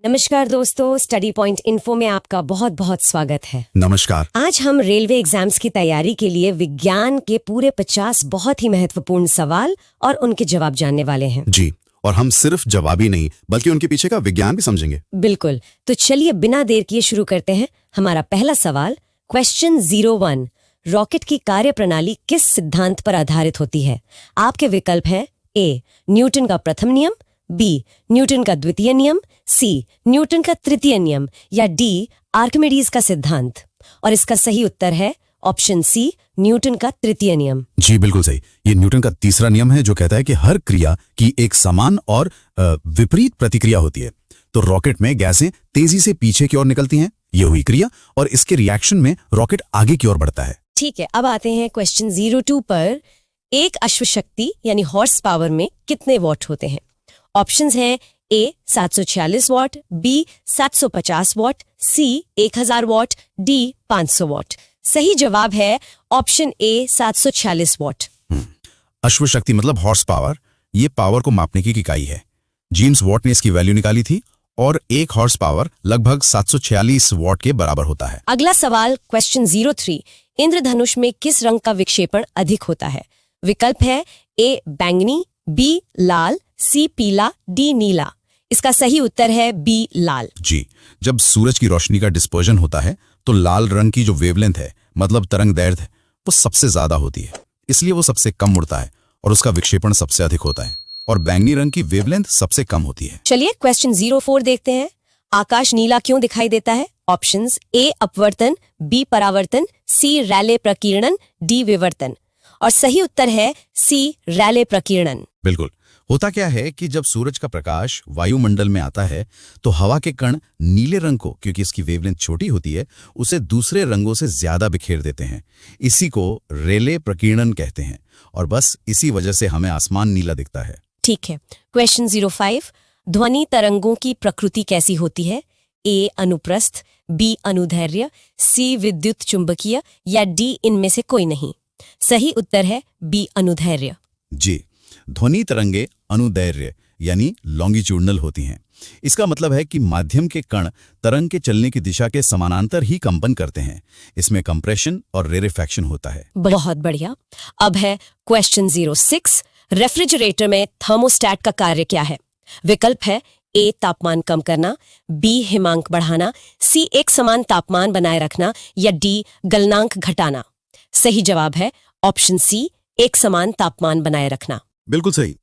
नमस्कार दोस्तों, study point info में आपका बहुत बहुत स्वागत है। नमस्कार। आज हम रेलवे एग्जाम्स की तैयारी के लिए विज्ञान के पूरे 50 बहुत ही महत्वपूर्ण सवाल और उनके जवाब जानने वाले हैं। जी, और हम सिर्फ जवाब ही नहीं बल्कि उनके पीछे का विज्ञान भी समझेंगे। बिल्कुल, तो चलिए बिना देर किए शुरू करते हैं। हमारा पहला सवाल, क्वेश्चन 01, रॉकेट की कार्य प्रणाली किस सिद्धांत पर आधारित होती है? आपके विकल्प हैं ए, न्यूटन का प्रथम नियम, बी, न्यूटन का द्वितीय नियम, सी, न्यूटन का तृतीय नियम, या डी, आर्किमिडीज का सिद्धांत। और इसका सही उत्तर है ऑप्शन सी, न्यूटन का तृतीय नियम। जी बिल्कुल सही। ये न्यूटन का तीसरा नियम है जो कहता है कि हर क्रिया की एक समान और विपरीत प्रतिक्रिया होती है। तो रॉकेट में गैसें तेजी से पीछे की ओर निकलती हैं, ये हुई क्रिया, और इसके रिएक्शन में रॉकेट आगे की ओर बढ़ता है। ठीक है, अब आते हैं क्वेश्चन 02 पर। एक अश्वशक्ति यानी हॉर्स पावर में कितने वॉट होते हैं? ऑप्शंस हैं A 746 watt, B 750 watt, C 1000 watt, D 500 watt. सही जवाब है ऑप्शन ए 746 वॉट। अश्वशक्ति मतलब हॉर्स पावर, ये पावर को मापने की इकाई है। जेम्स वॉट ने इसकी वैल्यू निकाली थी और एक हॉर्स पावर लगभग 746 वॉट के बराबर होता है। अगला सवाल, क्वेश्चन 03, इंद्रधनुष में किस रंग का विक्षेपण अधिक होता है? विकल्प है ए बैंगनी, बी लाल, सी पीला, डी नीला। इसका सही उत्तर है बी लाल। जी, जब सूरज की रोशनी का डिस्पर्जन होता है तो लाल रंग की जो वेवलेंथ है, मतलब तरंग दैर्ध्य, वो सबसे ज्यादा होती है, इसलिए वो सबसे कम उड़ता है और उसका विक्षेपण सबसे अधिक होता है। और बैंगनी रंग की वेवलेंथ सबसे कम होती है। चलिए क्वेश्चन 04 देखते हैं। आकाश नीला क्यों दिखाई देता है? ऑप्शंस ए अपवर्तन, बी परावर्तन, सी रैले प्रकीर्णन, डी विवर्तन। और सही उत्तर है सी रैले प्रकीर्णन। बिल्कुल। होता क्या है कि जब सूरज का प्रकाश वायुमंडल में आता है तो हवा के कण नीले रंग को, क्योंकि इसकी वेवलेंथ छोटी होती है, उसे दूसरे रंगों से ज्यादा बिखेर देते हैं। इसी को रेले प्रकीर्णन कहते हैं और बस इसी वजह से हमें आसमान नीला दिखता है। ठीक है, क्वेश्चन 05, ध्वनि तरंगों की प्रकृति कैसी होती है? ए अनुप्रस्थ, बी अनुदैर्घ्य, सी विद्युत चुंबकीय, या डी इनमें से कोई नहीं। सही उत्तर है बी अनुदैर्घ्य। जी, ध्वनि तरंगे अनुदैर्घ्य यानी लॉन्गिट्यूडनल होती हैं। इसका मतलब है कि माध्यम के कण तरंग के चलने की दिशा के समानांतर ही कंपन करते हैं। इसमें कंप्रेशन और रेरेफैक्शन होता है। बहुत बढ़िया। अब है क्वेश्चन 06, रेफ्रिजरेटर में थर्मोस्टेट का कार्य क्या है? विकल्प है ए तापमान कम करना, बी हिमांक बढ़ाना, सी एक समान तापमान बनाए रखना, या डी गलनांक घटाना। सही जवाब है ऑप्शन सी, एक समान तापमान बनाए रखना। बिल्कुल सही।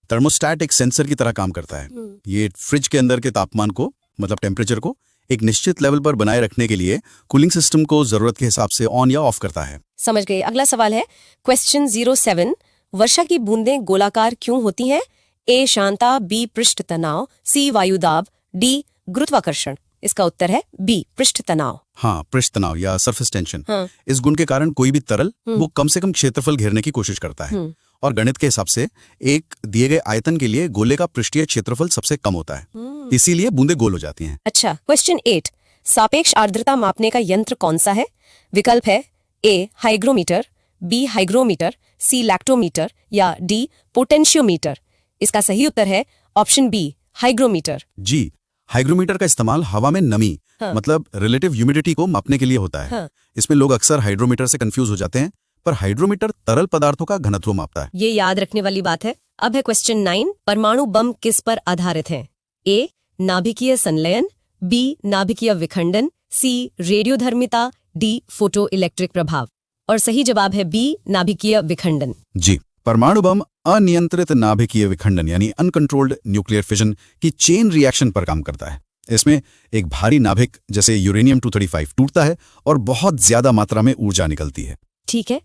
थर्मोस्टेट एक सेंसर की तरह काम करता है। ये फ्रिज के अंदर के तापमान को, मतलब टेम्परेचर को, एक निश्चित लेवल पर बनाए रखने के लिए कूलिंग सिस्टम को जरूरत के हिसाब से ऑन या ऑफ करता है। समझ गए। अगला सवाल है क्वेश्चन 07, वर्षा की बूंदें गोलाकार क्यों होती हैं? ए शांता, बी पृष्ठ तनाव, सी वायुदाब, डी गुरुत्वाकर्षण। इसका उत्तर है बी पृष्ठ तनाव। हाँ, पृष्ठ तनाव या सरफेस टेंशन। हाँ। इस गुण के कारण कोई भी तरल वो कम से कम क्षेत्रफल घेरने की कोशिश करता है। और गणित के हिसाब से एक दिए गए आयतन के लिए गोले का पृष्ठीय क्षेत्रफल सबसे कम होता है, इसीलिए बूंदें गोल हो जाती हैं। अच्छा, क्वेश्चन 8, सापेक्ष आर्द्रता मापने का यंत्र कौन सा है? विकल्प है ए हाइग्रोमीटर, बी हाइग्रोमीटर, सी लैक्टोमीटर, या डी पोटेंशियोमीटर। इसका सही उत्तर है ऑप्शन बी हाइग्रोमीटर। जी, हाइग्रोमीटर का इस्तेमाल हवा में नमी, मतलब रिलेटिव ह्यूमिडिटी को मापने के लिए होता है। इसमें लोग अक्सर हाइड्रोमीटर से कंफ्यूज हो जाते हैं, पर हाइड्रोमीटर तरल पदार्थों का घनत्व मापता है। ये याद रखने वाली बात है। अब है क्वेश्चन 9, परमाणु बम किस पर आधारित है? ए नाभिकीय संलयन, बी नाभिकीय विखंडन, सी रेडियोधर्मिता, डी फोटो इलेक्ट्रिक प्रभाव। और सही जवाब है बी नाभिकीय विखंडन। जी, परमाणु बम अनियंत्रित नाभिकीय विखंडन यानी अनकंट्रोल्ड न्यूक्लियर फिजन की चेन रिएक्शन पर काम करता है। इसमें एक भारी नाभिक जैसे यूरेनियम 235 टूटता है और बहुत ज्यादा मात्रा में ऊर्जा निकलती है। ठीक है,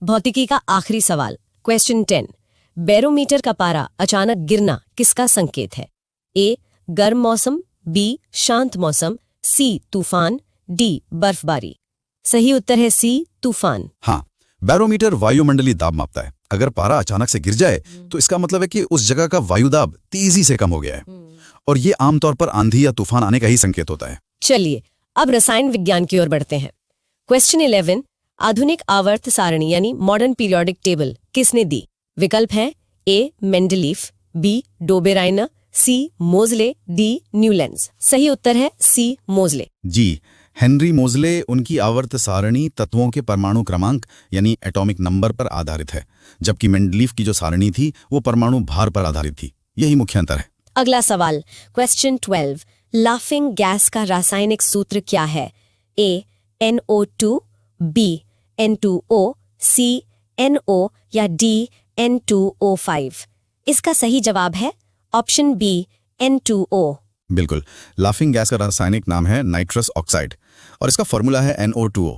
भौतिकी का आखिरी सवाल, क्वेश्चन 10, बैरोमीटर का पारा अचानक गिरना किसका संकेत है? ए गर्म मौसम, बी शांत मौसम, सी तूफान, डी बर्फबारी। सही उत्तर है सी तूफान। हाँ, बैरोमीटर वायुमंडलीय दाब मापता है। अगर पारा अचानक से गिर जाए तो इसका मतलब है कि उस जगह का वायुदाब तेजी से कम हो गया है, और ये आमतौर पर आंधी या तूफान आने का ही संकेत होता है। चलिए अब रसायन विज्ञान की ओर बढ़ते हैं। क्वेश्चन 11, आधुनिक आवर्त सारणी यानी मॉडर्न पीरियोडिक टेबल किसने दी? विकल्प है ए मेंडलीफ, बी डोबेराइनर, सी मोजले, डी न्यूलैंड्स। सही उत्तर है सी मोजले। जी, हेनरी मोजले उनकी आवर्त सारणी तत्वों के परमाणु क्रमांक यानी एटॉमिक नंबर पर आधारित है, जबकि मेंडलीफ की जो सारणी थी वो परमाणु भार पर आधारित थी। यही मुख्य अंतर है। अगला सवाल, क्वेश्चन 12, लाफिंग गैस का रासायनिक सूत्र क्या है? ए NO2, बी N2O, सी NO या डी N2O5। इसका सही जवाब है ऑप्शन बी N2O। बिल्कुल, लाफिंग गैस का रासायनिक नाम है नाइट्रस ऑक्साइड और इसका फॉर्मूला है NO2O।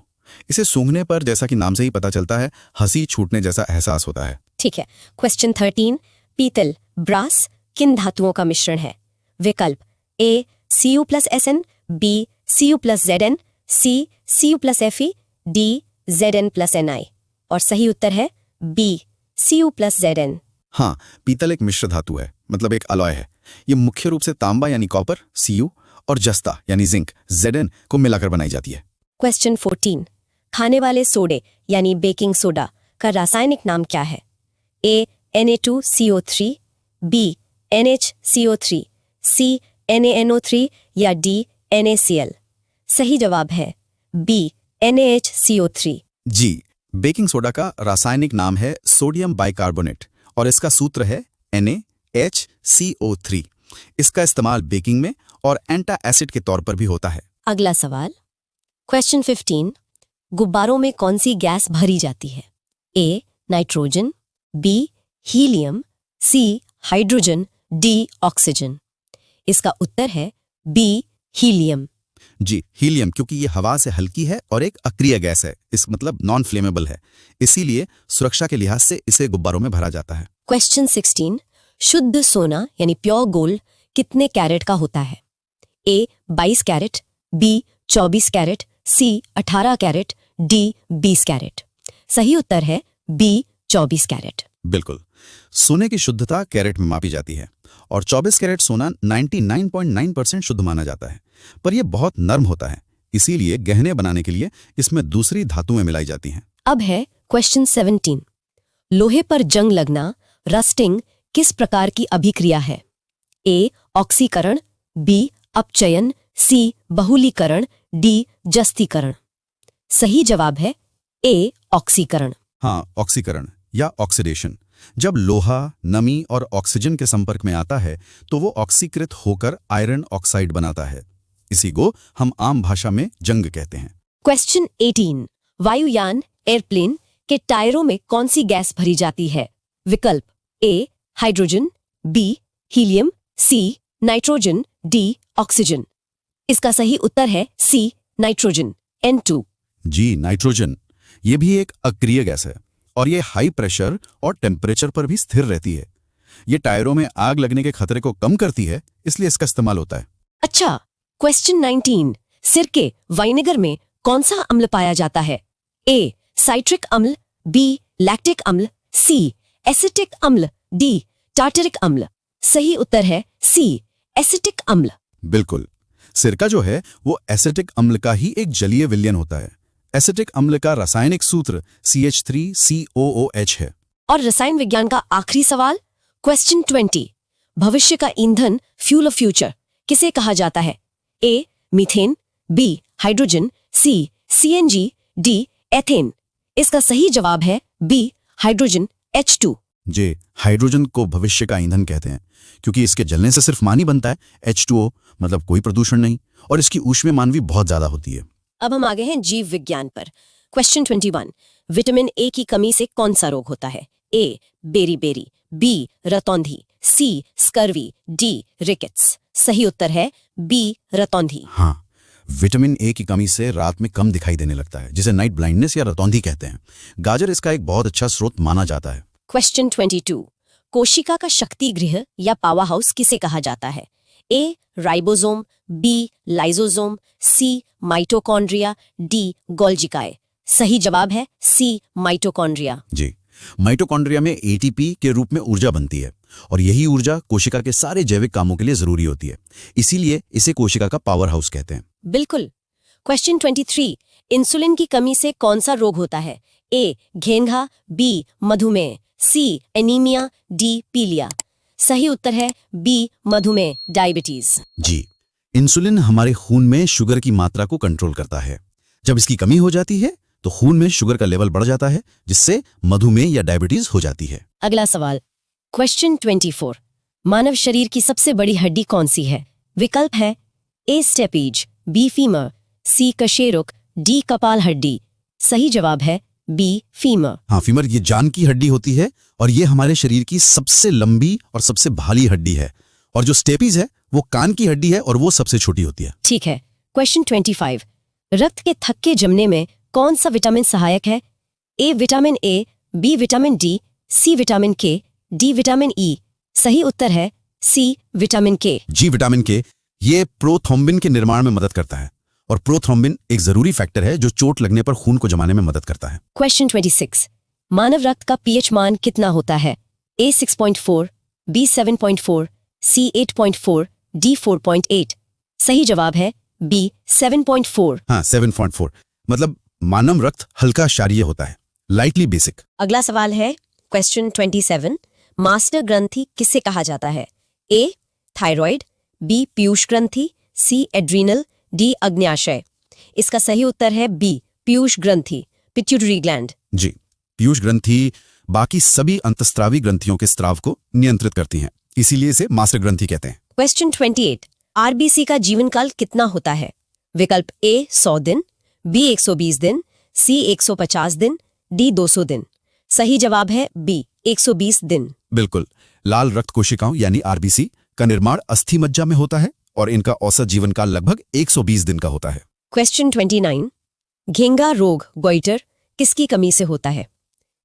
इसे सूंघने पर, जैसा कि नाम से ही पता चलता है, हंसी छूटने जैसा एहसास होता है। ठीक है। क्वेश्चन 13, पीतल, ब्रास किन धातुओं का मिश्रण है? विकल्प ए Cu+Sn, बी Cu+Zn, सी Cu+Fe, डी Zn+Ni। और सही उत्तर है बी Cu+Zn। हाँ, पीतल एक मिश्र धातु है, मतलब एक अलॉय है। ये मुख्य रूप से तांबा यानी कॉपर Cu और जस्ता यानी जिंक Zn को मिलाकर बनाई जाती है। क्वेश्चन 14, खाने वाले सोडे यानी बेकिंग सोडा का रासायनिक नाम क्या है? ए Na2CO3, बी NHCO3, सी NaNO3 या डी NaCl। सही जवाब है बी NaHCO3। जी, बेकिंग सोडा का रासायनिक नाम है सोडियम बाइकार्बोनेट और इसका सूत्र है NaHCO3। इसका इस्तेमाल बेकिंग में और एंटा एसिड के तौर पर भी होता है। अगला सवाल, क्वेश्चन 15, गुब्बारों में कौन सी गैस भरी जाती है? A nitrogen, B helium, C hydrogen, D oxygen. इसका उत्तर है बी हीलियम। जी, हीलियम, क्योंकि ये हवा से हल्की है और एक अक्रिय गैस है, इस मतलब नॉन फ्लेमेबल है, इसीलिए सुरक्षा के लिहाज से इसे गुब्बारों में भरा जाता है। क्वेश्चन 16, शुद्ध सोना यानी प्योर गोल्ड कितने कैरेट का होता है? ए 22 कैरेट, बी 24 कैरेट, सी 18 कैरेट, डी 20 कैरेट। सही उत्तर है बी 24 कैरेट। बिल्कुल, सोने की शुद्धता कैरेट में मापी जाती है और 24 कैरेट सोना 99.9% शुद्ध माना जाता है, पर यह बहुत नर्म होता है, इसीलिए गहने बनाने के लिए इसमें दूसरी धातुएं मिलाई जाती हैं। अब है क्वेश्चन 17, लोहे पर जंग लगना, रस्टिंग किस प्रकार की अभिक्रिया है? ए ऑक्सीकरण, बी अपचयन, सी बहुलीकरण, डी जस्तीकरण। सही जवाब है ए ऑक्सीकरण। हाँ, ऑक्सीकरण या ऑक्सीडेशन। जब लोहा नमी और ऑक्सीजन के संपर्क में आता है तो वो ऑक्सीकृत होकर आयरन ऑक्साइड बनाता है। इसी को हम आम भाषा में जंग कहते हैं। क्वेश्चन 18, वायुयान एयरप्लेन के टायरों में कौन सी गैस भरी जाती है? विकल्प A hydrogen, B helium, C nitrogen, D oxygen. इसका सही उत्तर है सी नाइट्रोजन N2। जी, नाइट्रोजन। ये भी एक अक्रिय गैस है और ये हाई प्रेशर और टेम्परेचर पर भी स्थिर रहती है। ये टायरों में आग लगने के खतरे को कम करती है, इसलिए इसका इस्तेमाल होता है। अच्छा, क्वेश्चन 19, सिरके वाइनेगर में कौन सा अम्ल पाया जाता है? ए साइट्रिक अम्ल, बी लैक्टिक अम्ल, सी एसिटिक अम्ल, डी टार्टरिक अम्ल। सही उत्तर है सी एसिटिक अम्ल। बिल्कुल, सिरका जो है वो एसिटिक अम्ल का ही एक जलीय विलयन होता है। एसिटिक अम्ल का रासायनिक सूत्र CH3COOH है। और रसायन विज्ञान का आखिरी सवाल, क्वेश्चन 20, भविष्य का ईंधन फ्यूल ऑफ फ्यूचर किसे कहा जाता है? A methane, B hydrogen, C CNG, D ethane. इसका सही जवाब है बी हाइड्रोजन H2। जी, हाइड्रोजन को भविष्य का ईंधन कहते हैं क्योंकि इसके जलने से सिर्फ मान ही बनता है, H2O, मतलब कोई प्रदूषण नहीं, और इसकी ऊष्मीयमान भी बहुत ज्यादा होती है। अब हम आगे हैं जीव विज्ञान पर। क्वेश्चन 21, विटामिन ए की कमी से कौन सा रोग होता है? ए बेरी, बी रतौंधी, सी स्कर्वी, डी रिकेट्स। सही उत्तर है बी रतौंधी। हाँ, विटामिन ए की कमी से रात में कम दिखाई देने लगता है, जिसे नाइट ब्लाइंडनेस या रतौंधी कहते हैं। गाजर इसका एक बहुत अच्छा स्रोत माना जाता है। क्वेश्चन 22, कोशिका का शक्ति गृह या पावर हाउस किसे कहा जाता है? A ribosome, B lysosome, C mitochondria, D गोल्जिकाए। सही जवाब है सी माइटोकॉन्ड्रिया। जी, माइटोकॉन्ड्रिया में ATP के रूप में ऊर्जा बनती है और यही ऊर्जा कोशिका के सारे जैविक कामों के लिए जरूरी होती है, इसीलिए इसे कोशिका का पावर हाउस कहते हैं। बिल्कुल। क्वेश्चन 23, इंसुलिन की कमी से कौन सा रोग होता है? ए घेंघा, बी मधुमेह, सी एनीमिया, डी पीलिया। सही उत्तर है बी, मधुमेह, डायबिटीज। जी, इंसुलिन हमारे खून में शुगर की मात्रा को कंट्रोल करता है। जब इसकी कमी हो जाती है तो खून में शुगर का लेवल बढ़ जाता है, जिससे मधुमेह या डायबिटीज हो जाती है। अगला सवाल, क्वेश्चन 24। मानव शरीर की सबसे बड़ी हड्डी कौन सी है? विकल्प है ए स्टेपीज, बी फीमर, सी कशेरुक, डी कपाल हड्डी। सही जवाब है बी, फीमर। हाँ, फीमर ये जान की हड्डी होती है और ये हमारे शरीर की सबसे लंबी और सबसे भारी हड्डी है। और जो स्टेपीज है वो कान की हड्डी है और वो सबसे छोटी होती है। ठीक है। क्वेश्चन 25। रक्त के थक्के जमने में कौन सा विटामिन सहायक है? A vitamin A, B vitamin D, C vitamin K, D vitamin E. सही उत्तर है सी, विटामिन के। जी, विटामिन के ये प्रोथ्रोम्बिन के निर्माण में मदद करता है और प्रोथ्रोम्बिन एक जरूरी फैक्टर है जो चोट लगने पर खून को जमाने में मदद करता है। क्वेश्चन 26। मानव रक्त का पीएच मान कितना होता है? ए 6.4, बी 7.4, सी 8.4, डी 4.8। सही जवाब है बी, 7.4। हाँ, 7.4 मतलब मानव रक्त हल्का क्षारीय होता है, लाइटली बेसिक। अगला सवाल है क्वेश्चन 27। मास्टर ग्रंथि किसे कहा जाता है? ए थायराइड, बी पीयूष ग्रंथि, सी एड्रीनल, डी अग्न्याशय। इसका सही उत्तर है बी, पीयूष ग्रंथि, पिट्यूटरी ग्लैंड। जी, पीयूष ग्रंथि बाकी सभी अंतस्त्रावी ग्रंथियों के स्राव को नियंत्रित करती हैं, इसीलिए इसे मास्टर ग्रंथि कहते हैं। क्वेश्चन 28। आरबीसी का जीवन काल कितना होता है? विकल्प ए 100 दिन, बी 120 दिन, सी 150 दिन, डी 200 दिन। सही जवाब है बी, 120 दिन। बिल्कुल, लाल रक्त कोशिकाओं यानी आरबीसी का निर्माण अस्थि मज्जा में होता है और इनका औसत जीवन काल लगभग 120 दिन का होता है। क्वेश्चन 29। घेंगा रोग गोइटर किसकी कमी से होता है?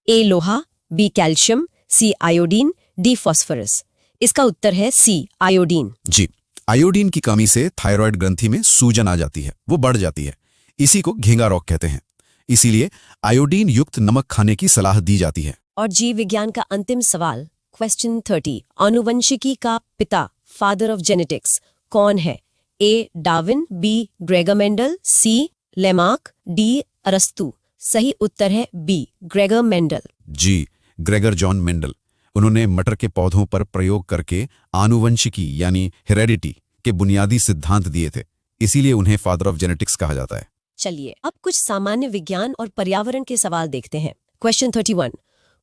ए लोहा, बी कैल्शियम, सी आयोडीन, डी फास्फोरस। इसका उत्तर है सी, आयोडीन। जी, आयोडीन की कमी से थायराइड ग्रंथि में सूजन आ जाती है, वो बढ़ जाती है। इसी को घेंगा रोग कहते हैं। इसीलिए आयोडीन युक्त नमक खाने की सलाह दी जाती है। और जीव विज्ञान का अंतिम सवाल, क्वेश्चन 30। आनुवंशिकी का पिता, फादर ऑफ जेनेटिक्स, कौन है? ए डार्विन, बी ग्रेगर मेंडल, सी लेमार्क, डी अरस्तु। सही उत्तर है बी, ग्रेगर मेंडल। जी, ग्रेगर जॉन मेंडल। उन्होंने मटर के पौधों पर प्रयोग करके आनुवंशिकी यानी हेरेडिटी के बुनियादी सिद्धांत दिए थे, इसीलिए उन्हें फादर ऑफ जेनेटिक्स कहा जाता है। चलिए अब कुछ सामान्य विज्ञान और पर्यावरण के सवाल देखते हैं। क्वेश्चन 31।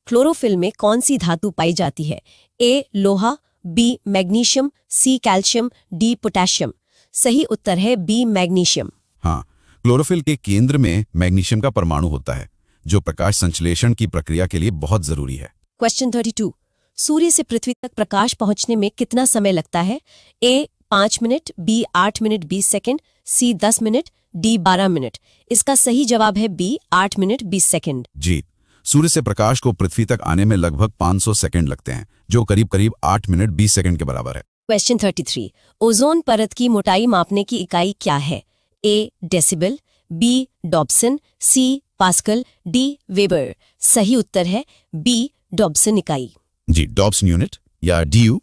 क्लोरोफिल में कौन सी धातु पाई जाती है? ए लोहा, B magnesium, C calcium, D potassium. सही उत्तर है बी, मैग्नीशियम। हाँ, क्लोरोफिल के केंद्र में मैग्नीशियम का परमाणु होता है, जो प्रकाश संश्लेषण की प्रक्रिया के लिए बहुत जरूरी है। क्वेश्चन 32। सूर्य से पृथ्वी तक प्रकाश पहुंचने में कितना समय लगता है? ए 5 मिनट, बी 8 मिनट 20 सेकंड, सी 10 मिनट, डी 12 मिनट। इसका सही जवाब है बी, 8 मिनट 20 सेकंड। जी, सूर्य से प्रकाश को पृथ्वी तक आने में लगभग 500 सेकंड लगते हैं, जो करीब करीब 8 मिनट 20 सेकंड के बराबर है। क्वेश्चन 33। ओजोन परत की मोटाई मापने की इकाई क्या है? ए डेसिबल, बी डॉब्सन, सी पास्कल, डी वेबर। सही उत्तर है बी, डॉब्सन इकाई। जी, डॉब्सन यूनिट या डीयू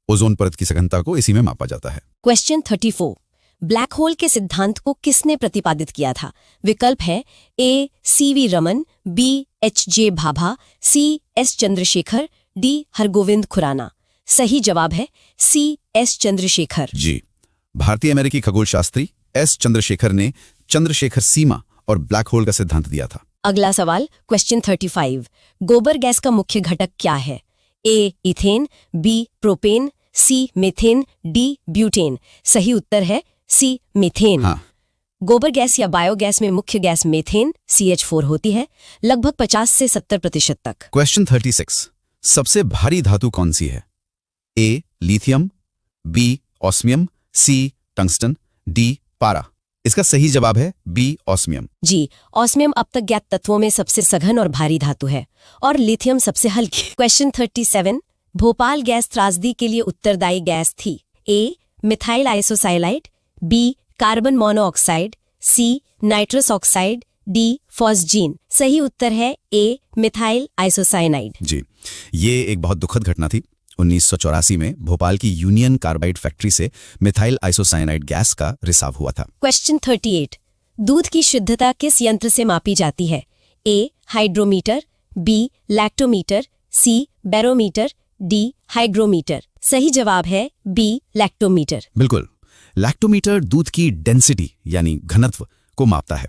ओजोन परत की सघनता को इसी में मापा जाता है। क्वेश्चन 34। ब्लैक होल के सिद्धांत को किसने प्रतिपादित किया था? विकल्प है A CV Raman, B HJ. Bhabha, C S Chandrasekhar, D Hargobind Khorana. सही जवाब है सी, एस चंद्रशेखर। जी, भारतीय अमेरिकी खगोलशास्त्री एस चंद्रशेखर ने चंद्रशेखर सीमा और ब्लैक होल का सिद्धांत दिया था। अगला सवाल, क्वेश्चन 35। गोबर गैस का मुख्य घटक क्या है? ए इथेन, बी प्रोपेन, सी मीथेन, डी ब्यूटेन। सही उत्तर है सी, मीथेन। हाँ, गोबर गैस या बायोगैस में मुख्य गैस मीथेन CH4 होती है, लगभग 50 से 70% तक। क्वेश्चन 36। सबसे भारी धातु कौन सी है? A lithium, B osmium, C tungsten, D पारा। इसका सही जवाब है बी, ऑस्मियम। जी, ऑस्मियम अब तक ज्ञात तत्वों में सबसे सघन और भारी धातु है और लिथियम सबसे हल्की। क्वेश्चन 37। भोपाल गैस त्रासदी के लिए उत्तरदायी गैस थी? ए methyl आइसोसाइलाइड, B carbon monoxide, C nitrous oxide, D phosgene. सही उत्तर है ए मिथाइल आइसोसाइनाइड। जी, ये एक बहुत दुखद घटना थी। 1984 में भोपाल की यूनियन कार्बाइड फैक्ट्री से मिथाइल आइसोसाइनाइड गैस का रिसाव हुआ था। क्वेश्चन 38। दूध की शुद्धता किस यंत्र से मापी जाती है? A hydrometer, B lactometer, C barometer, D hygrometer? सही जवाब है बी लैक्टोमीटर। बिल्कुल, लैक्टोमीटर दूध की डेंसिटी यानी घनत्व को मापता है,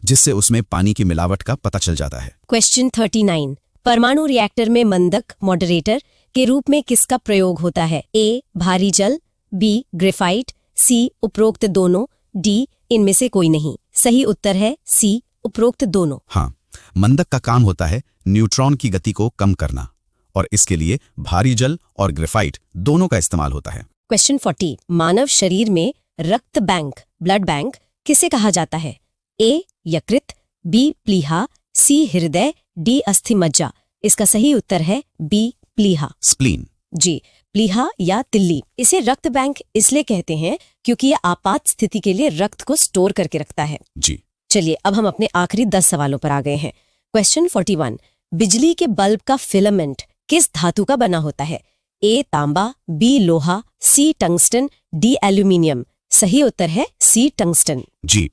जिससे उसमें पानी की मिलावट का पता चल जाता है। क्वेश्चन 39, परमाणु रिएक्टर में मंदक मॉडरेटर के रूप में किसका प्रयोग होता है? ए भारी जल, बी ग्रेफाइट, सी उपरोक्त दोनों, डी इनमें से कोई नहीं। सही उत्तर है सी उपरोक्त दोनों। हाँ, मंदक का काम होता है न्यूट्रॉन की गति को कम करना, और इसके लिए भारी जल और ग्रेफाइट दोनों का इस्तेमाल होता है। क्वेश्चन 40, मानव शरीर में रक्त बैंक ब्लड बैंक किसे कहा जाता है? ए यकृत, बी प्लीहा, सी हृदय, डी अस्थि मज्जा। इसका सही उत्तर है बी प्लीहा। स्प्लीन। जी, प्लीहा या तिल्ली। इसे रक्त बैंक इसलिए कहते हैं क्योंकि ये आपात स्थिति के लिए रक्त को स्टोर करके रखता है। जी, चलिए अब हम अपने आखिरी 10 सवालों पर आ गए हैं। क्वेश्चन 41, बिजली के बल्ब का फिलामेंट किस धातु का बना होता है? ए तांबा, बी लोहा, सी टंगस्टन, डी एल्यूमिनियम। सही उत्तर है सी टंगस्टन। जी,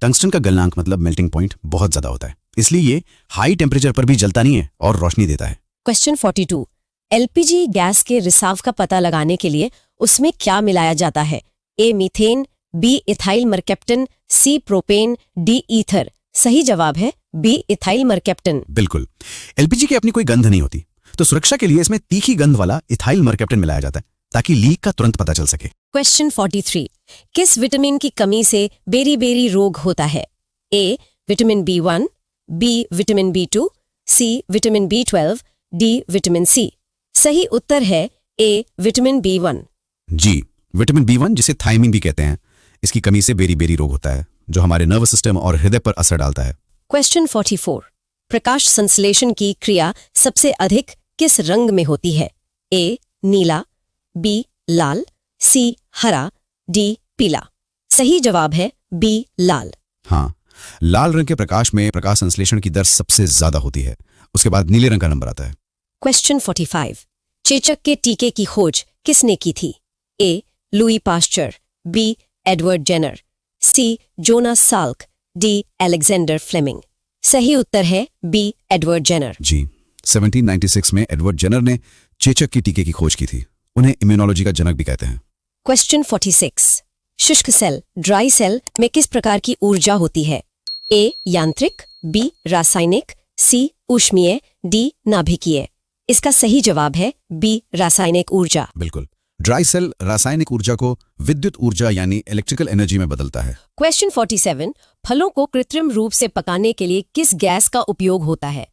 टंगस्टन का गलनांक मतलब मेल्टिंग पॉइंट बहुत ज्यादा होता है, इसलिए ये हाई टेम्परेचर पर भी जलता नहीं है और रोशनी देता है। क्वेश्चन 42, एलपीजी गैस के रिसाव का पता लगाने के लिए उसमें क्या मिलाया जाता है? A methane, B ethyl mercaptan, C propane, D ether. सही जवाब है बी इथाइल मरकैप्टन। बिल्कुल, एलपीजी की अपनी कोई गंध नहीं होती, तो सुरक्षा के लिए इसमें तीखी गंध वाला इथाइल मरकैप्टन मिलाया जाता है ताकि लीक का तुरंत पता चल सके। क्वेश्चन 43, किस विटामिन की कमी से बेरी-बेरी रोग होता है? A vitamin B1, B vitamin B2, C vitamin B12, D vitamin C. सही उत्तर है A vitamin B1। Ji, vitamin B1 जिसे थायमिन भी कहते हैं, इसकी कमी से बेरी-बेरी रोग होता है, जो हमारे नर्वस सिस्टम और हृदय पर असर डालता है। क्वेश्चन 44, प्रकाश संश्लेषण की क्रिया सबसे अधिक किस रंग में होती है? ए नीला, बी लाल, सी हरा, डी पीला। सही जवाब है बी लाल। हाँ, लाल रंग के प्रकाश में प्रकाश संश्लेषण की दर सबसे ज्यादा होती है, उसके बाद नीले रंग का नंबर आता है। क्वेश्चन 45, चेचक के टीके की खोज किसने की थी? A Louis Pasteur, B Edward Jenner, C Jonas Salk, D Alexander Fleming. सही उत्तर है बी एडवर्ड जेनर। जी, 1796 में एडवर्ड जेनर ने चेचक की टीके की खोज की थी। उन्हें इम्यूनोलॉजी का जनक भी कहते हैं। क्वेश्चन 46, शुष्क सेल ड्राई सेल में किस प्रकार की ऊर्जा होती है? ए यांत्रिक, बी रासायनिक, सी ऊष्मीय, डी नाभिकीय। इसका सही जवाब है बी रासायनिक ऊर्जा। बिल्कुल, ड्राई सेल रासायनिक ऊर्जा को विद्युत ऊर्जा यानी इलेक्ट्रिकल एनर्जी में बदलता है। क्वेश्चन 47, फलों को कृत्रिम रूप से पकाने के लिए किस गैस का उपयोग होता है?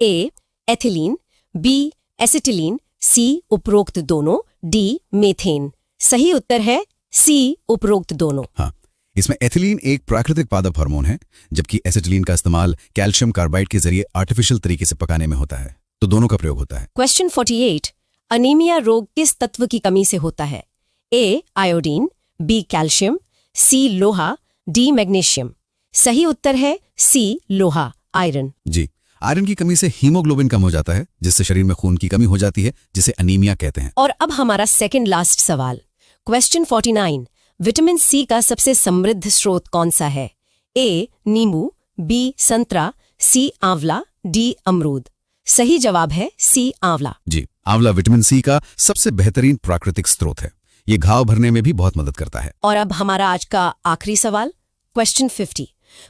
ए एथिलीन, बी एसिटिलीन, सी उपरोक्त दोनों, डी मीथेन। सही उत्तर है सी उपरोक्त दोनों। हाँ, इसमें एथिलीन एक प्राकृतिक पादप हार्मोन है, जबकि एसिटिलीन का इस्तेमाल कैल्शियम कार्बाइड के जरिए आर्टिफिशियल तरीके से पकाने में होता है, तो दोनों का प्रयोग होता है। क्वेश्चन 48, अनीमिया रोग किस तत्व की कमी से होता है? ए आयोडीन, बी कैल्शियम, सी लोहा, डी मैग्नीशियम। सही उत्तर है सी लोहा आयरन। जी, आयरन की कमी से हीमोग्लोबिन कम हो जाता है, जिससे शरीर में खून की कमी हो जाती है, जिसे अनीमिया कहते हैं। और अब हमारा सेकंड लास्ट सवाल। क्वेश्चन 49, विटामिन सी का सबसे समृद्ध स्रोत कौन सा है? ए नींबू, बी संतरा, सी आंवला, डी अमरूद। सही जवाब है सी आंवला। जी, आंवला विटामिन सी का सबसे बेहतरीन प्राकृतिक स्रोत है। ये घाव भरने में भी बहुत मदद करता है। और अब हमारा आज का आखिरी सवाल, क्वेश्चन 50,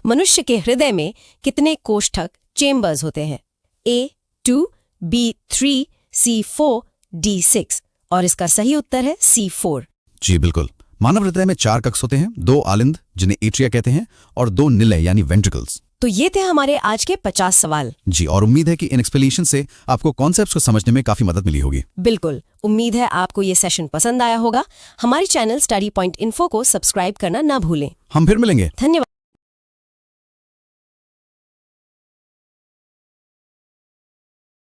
मनुष्य के हृदय में कितने कोष्ठक चेम्बर्स होते हैं? ए 2, बी 3, सी 4, डी 6। और इसका सही उत्तर है सी 4। जी बिल्कुल, मानव हृदय में 4 कक्ष होते हैं, 2 आलिंद जिन्हें एट्रिया कहते हैं और 2 निलय यानी वेंट्रिकल्स। तो ये थे हमारे आज के 50 सवाल। जी, और उम्मीद है कि इन एक्सप्लेनेशन से आपको कॉन्सेप्ट्स को समझने में काफी मदद मिली होगी। बिल्कुल, उम्मीद है आपको ये सेशन पसंद आया होगा। हमारी चैनल स्टडी पॉइंट इन्फो को सब्सक्राइब करना ना भूलें। हम फिर मिलेंगे। धन्यवाद।